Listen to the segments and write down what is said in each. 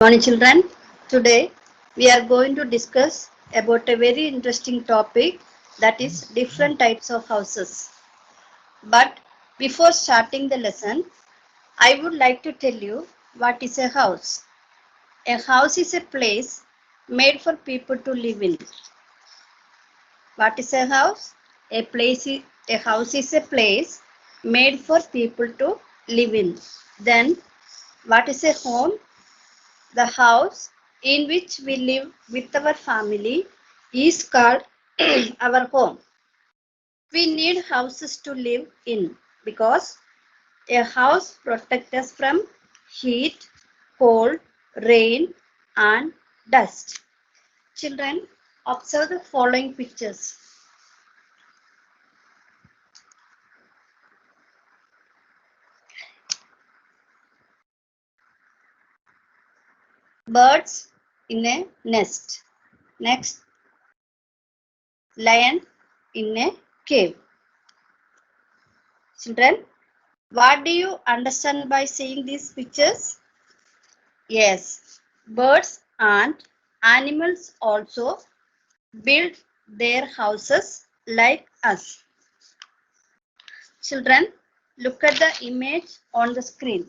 Morning children. Today we are going to discuss about a very interesting topic, that is different types of houses. But before starting the lesson, I would like to tell you what is a house. A house is a place made for people to live in. What is a house? A house is a place made for people to live in. Then what is a home? The house in which we live with our family is called our home. We need houses to live in because a house protects us from heat, cold, rain, and dust. Children, observe the following pictures. Birds in a nest. Next, lion in a cave. Children, what do you understand by seeing these pictures? Yes, birds and animals also build their houses like us. Children, look at the image on the screen.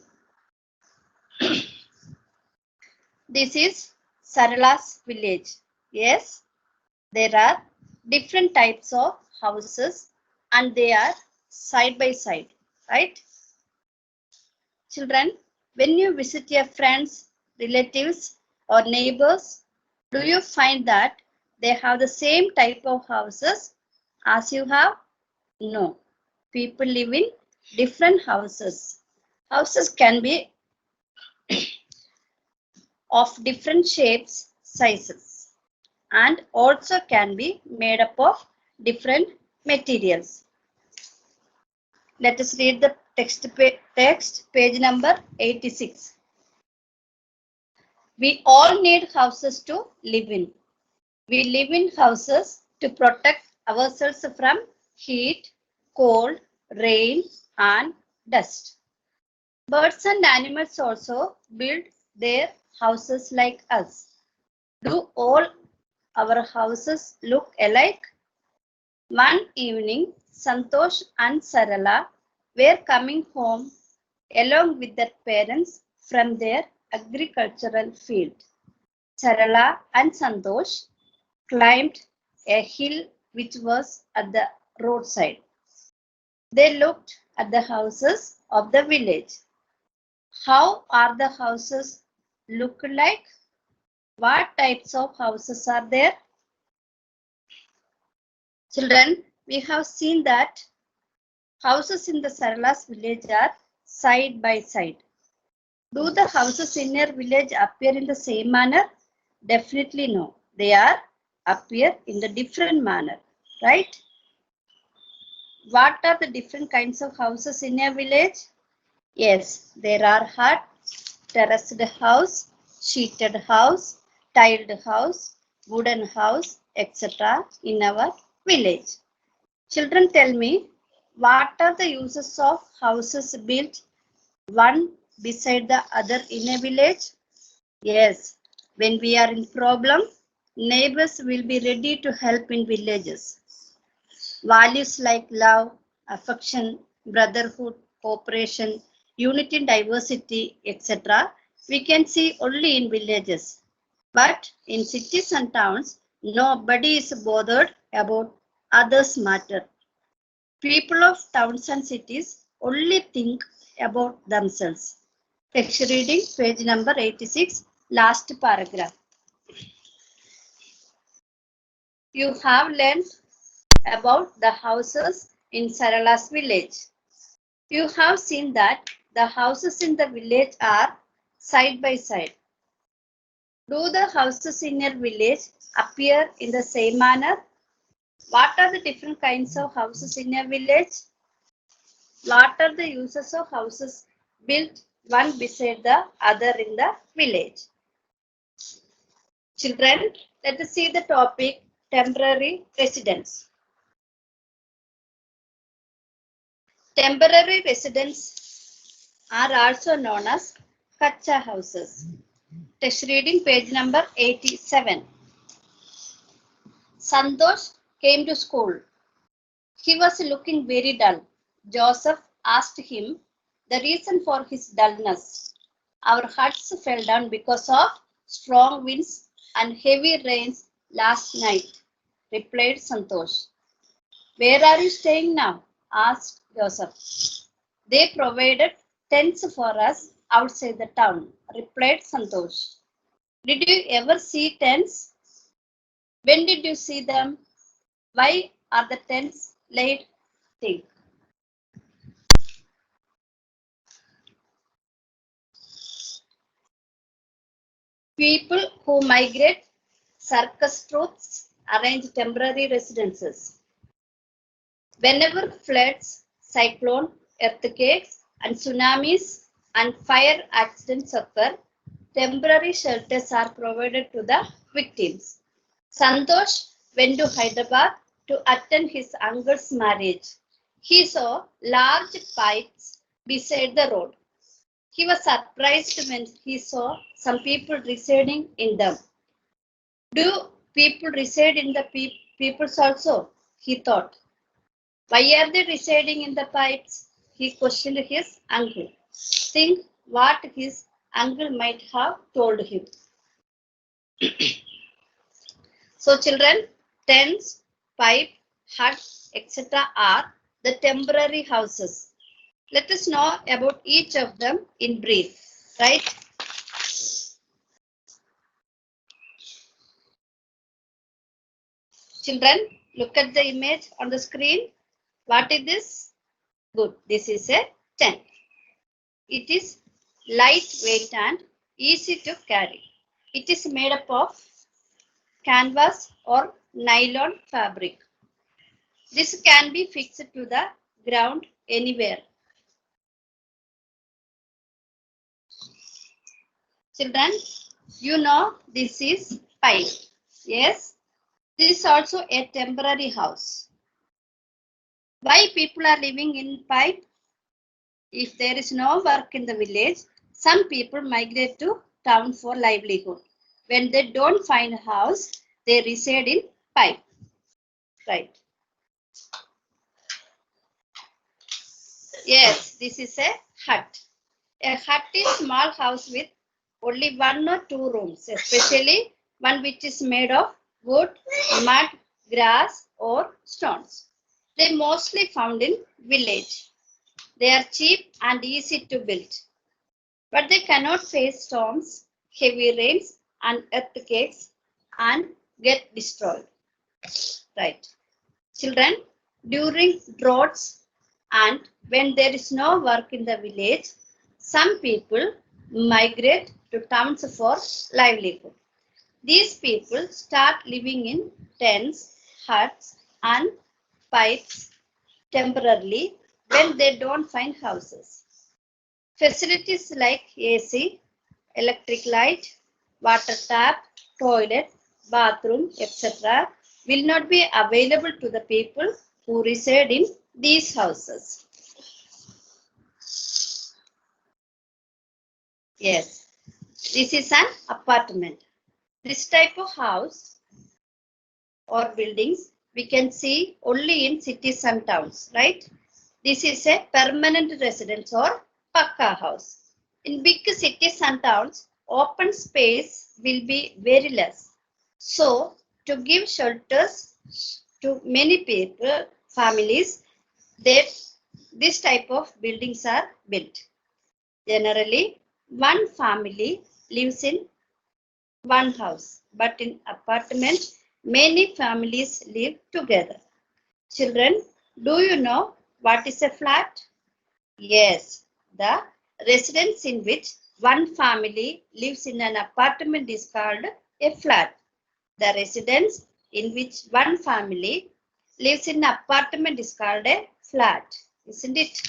This is Sarala's village. Yes, there are different types of houses and they are side by side, right? Children, when you visit your friends, relatives, or neighbors, do you find that they have the same type of houses as you have? No. People live in different houses. Houses can be of different shapes, sizes, and also can be made up of different materials. Let us read the text, page number 86. We all need houses to live in. We live in houses to protect ourselves from heat, cold, rain, and dust. Birds and animals also build their houses like us. Do all our houses look alike? One evening, Santosh and Sarala were coming home along with their parents from their agricultural field. Sarala and Santosh climbed a hill which was at the roadside. They looked at the houses of the village. How are the houses look like? What types of houses are there? Children, we have seen that houses in the Sarala's village are side by side. Do the houses in your village appear in the same manner? Definitely no. They are appear in the different manner, right? What are the different kinds of houses in your village? Yes, there are hut, terraced house, sheeted house, tiled house, wooden house, etc. in our village. Children, tell me, what are the uses of houses built one beside the other in a village? Yes, when we are in problem, neighbors will be ready to help in villages. Values like love, affection, brotherhood, cooperation, unity and diversity, etc. we can see only in villages. But in cities and towns, nobody is bothered about others' matter. People of towns and cities only think about themselves. Text reading, page number 86, last paragraph. You have learned about the houses in Sarala's village. You have seen that the houses in the village are side by side. Do the houses in your village appear in the same manner? What are the different kinds of houses in your village? What are the uses of houses built one beside the other in the village? Children, let us see the topic temporary residence. Temporary residents are also known as kacha houses. Test reading page number 87. Santosh came to school. He was looking very dull. Joseph asked him the reason for his dullness. Our huts fell down because of strong winds and heavy rains last night, replied Santosh. Where are you staying now? Asked Joseph. They provided tents for us outside the town, replied Santosh. Did you ever see tents? When did you see them? Why are the tents laid? Think. People who migrate, circus troupes arrange temporary residences. Whenever floods, cyclone, earthquakes, and tsunamis and fire accidents occur, temporary shelters are provided to the victims. Santosh went to Hyderabad to attend his uncle's marriage. He saw large pipes beside the road. He was surprised when he saw some people residing in them. Do people reside in the peoples also? He thought. Why are they residing in the pipes? He questioned his uncle. Think what his uncle might have told him. So children, tents, pipe, huts, etc. are the temporary houses. Let us know about each of them in brief, right? Children, look at the image on the screen. What is this? Good. This is a tent. It is lightweight and easy to carry. It is made up of canvas or nylon fabric. This can be fixed to the ground anywhere. Children, you know this is pipe. Yes, this is also a temporary house. Why people are living in pipe? If there is no work in the village, some people migrate to town for livelihood. When they don't find a house, they reside in pipe. Right. Yes, this is a hut. A hut is a small house with only 1 or 2 rooms, especially one which is made of wood, mud, grass, or stones. They mostly found in village. They are cheap and easy to build, but they cannot face storms, heavy rains, and earthquakes and get destroyed. Right. Children, during droughts and when there is no work in the village, some people migrate to towns for livelihood. These people start living in tents, huts, and pipes temporarily when they don't find houses. Facilities like AC, electric light, water tap, toilet, bathroom, etc. will not be available to the people who reside in these houses. Yes, this is an apartment. This type of house or buildings we can see only in cities and towns, right? This is a permanent residence or Pakka house. In big cities and towns, open space will be very less. So, to give shelters to many people, families, this type of buildings are built. Generally, one family lives in one house, but in apartment, many families live together. Children, do you know what is a flat? Yes, the residence in which one family lives in an apartment is called a flat. The residence in which one family lives in an apartment is called a flat, isn't it?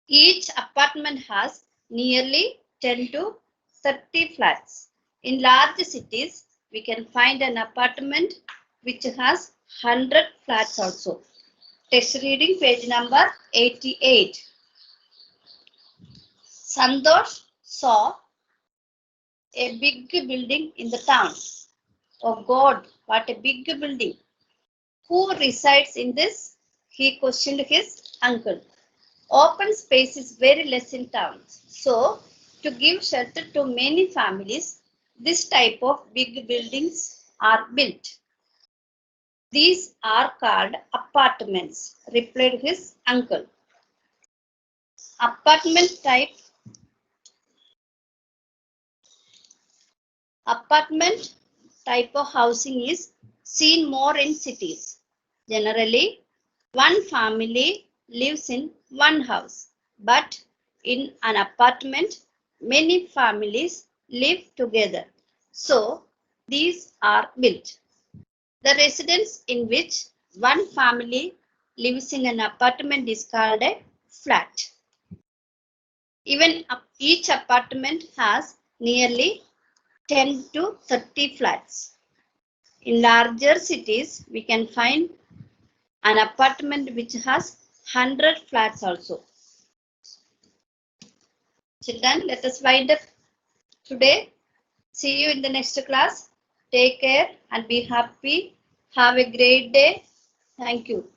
Each apartment has nearly 10 to 30 flats. In large cities, we can find an apartment which has 100 flats also. Text reading page number 88. Santosh saw a big building in the town. Oh God, what a big building. Who resides in this? He questioned his uncle. Open space is very less in towns. So, to give shelter to many families, this type of big buildings are built. These are called apartments, replied his uncle. Apartment type of housing is seen more in cities. Generally, one family lives in one house, but in an apartment, many families live together. So, these are built. The residence in which one family lives in an apartment is called a flat. Even each apartment has nearly 10 to 30 flats. In larger cities, we can find an apartment which has 100 flats also. Children, let us wind up today. See you in the next class. Take care and be happy. Have a great day. Thank you.